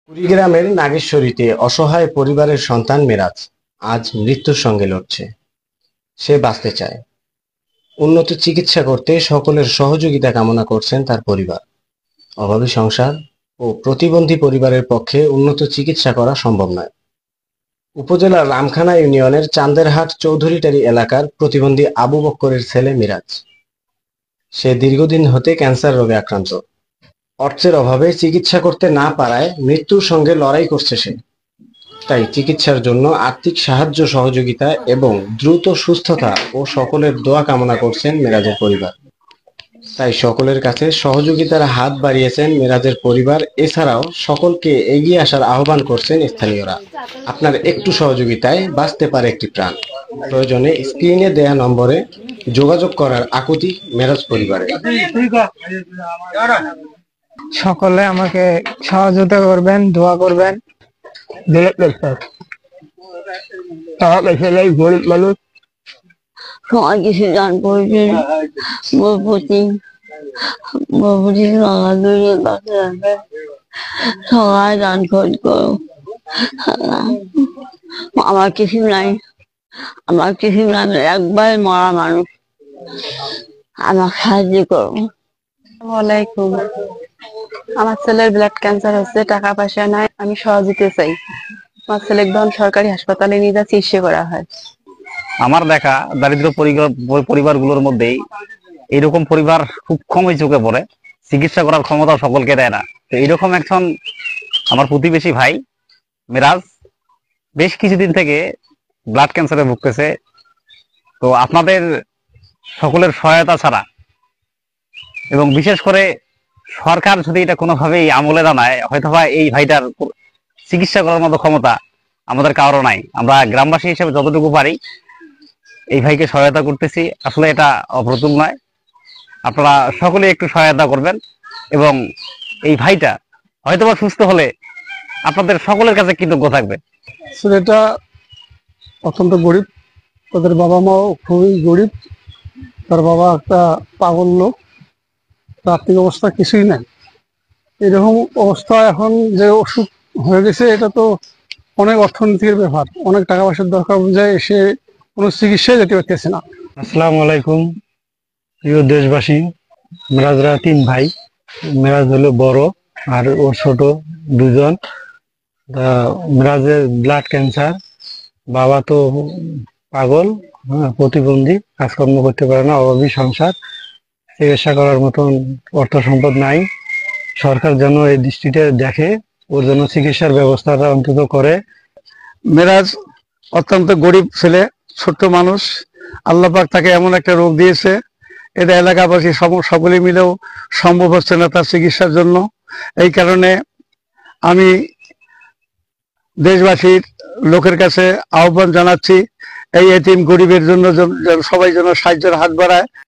কুড়িগ্রামের নাগেশ্বরীতে অসহায় পরিবারের সন্তান মেরাজ আজ মৃত্যুর সঙ্গে লড়ছে। সে বাঁচতে চায়। উন্নত চিকিৎসা করতে সকলের সহযোগিতা কামনা করছেন তার পরিবার। অভাবী সংসার ও প্রতিবন্ধী পরিবারের পক্ষে উন্নত চিকিৎসা করা সম্ভব নয়। উপজেলার রামখানা ইউনিয়নের চান্দেরহাট চৌধুরীটারি এলাকার প্রতিবন্ধী আবু বক্করের ছেলে মিরাজ। সে দীর্ঘদিন হতে ক্যান্সার রোগে আক্রান্ত। অর্থের অভাবে চিকিৎসা করতে না পারায় মৃত্যুর সঙ্গে লড়াই করছে সে। তাই চিকিৎসার জন্য আর্থিক সাহায্য সহযোগিতা এবং দ্রুত সুস্থতা ও সকলের দোয়া কামনা করছেন মেরাজের পরিবার। তাই সকলের কাছে সহযোগিতার হাত বাড়িয়েছেন মেরাজের পরিবার। এছাড়াও সকলকে এগিয়ে আসার আহ্বান করছেন স্থানীয়রা। আপনার একটু সহযোগিতায় বাঁচতে পারে একটি প্রাণ। প্রয়োজনে স্ক্রিনে দেয়া নম্বরে যোগাযোগ করার আকুতি মেরাজ পরিবারের। সকলে আমাকে সহযোগিতা করবেন, দোয়া করবেন। গরিব মানুষ সবাই কিছু দান করবেন। সবাই দান খরচ করো। আমার কিছু নাই, আমার কিছু নাই, একবার মরা মানুষ, আমার সাহায্য করো। ওয়ালাইকুম। আমার ছেলের ব্লাড ক্যান্সার হচ্ছে, টাকা পয়সা নাই, আমি সহযোগিতা চাই। আমার ছেলেকে ধন সরকারি হাসপাতালে নিয়ে যা চিকিৎসা করা হয়। আমার দেখা দারিদ্র পরিবারগুলোর মধ্যেই এইরকম পরিবার খুব কমই চোখে পড়ে। চিকিৎসা করার ক্ষমতা সকলকে দেয় না। তো এইরকম একজন আমার প্রতিবেশী ভাই মিরাজ বেশ কিছুদিন থেকে ব্লাড ক্যান্সারে ভুগতেছে। তো আপনাদের সকলের সহায়তা ছাড়া এবং বিশেষ করে সরকার যদি এটা কোনোভাবেই আমলে না নেয়, হয়তোবা এই ভাইটার চিকিৎসা করার মতো ক্ষমতা আমাদের কারো নাই। আমরা গ্রামবাসী হিসেবে যতটুকু পারি এই ভাইকে সহায়তা করতেছি। আসলে এটা অপ্রতুল নয়। আপনারা সকলে একটু সহায়তা করবেন এবং এই ভাইটা হয়তোবা সুস্থ হলে আপনাদের সকলের কাছে কৃতজ্ঞ থাকবে। ছেলেটা অত্যন্ত গরিব, তাদের বাবা মাও খুবই গরিব। তার বাবা একটা পাগল লোক, আর্থিক অবস্থা কিছুই নাই। এরকম অবস্থা এখন যে অসুখ হয়ে গেছে, এটা তো অনেক অর্থনীতির ব্যাপার, অনেক টাকা পয়সার দরকার অনুযায়ী সে কোনো চিকিৎসায় যেতে পারতেছে না। আসসালামু আলাইকুম প্রিয় দেশবাসী। মেরাজরা 3 ভাই। মেরাজ হলো বড় আর ওর ছোট 2 জন। মেরাজের ব্লাড ক্যান্সার, বাবা তো পাগল, প্রতিবন্ধী, কাজকর্ম করতে পারে না, অভাবী সংসার, চিকিৎসা করার মতন অর্থ সম্পদ নাই। সরকার যেন এই দৃষ্টিতে দেখে, ওর জন্য চিকিৎসার ব্যবস্থাটা অন্তত করে। মেরাজ অত্যন্ত গরিব ছেলে, ছোট্ট মানুষ। আল্লাহ পাক তাকে এমন একটা রোগ দিয়েছে, এটা এলাকাবাসী সকলে মিলেও সম্ভব হচ্ছে না তার চিকিৎসার জন্য। এই কারণে আমি দেশবাসীর লোকের কাছে আহ্বান জানাচ্ছি, এই এতিম গরিবের জন্য সবাই যেন সাহায্যের হাত বাড়ায়।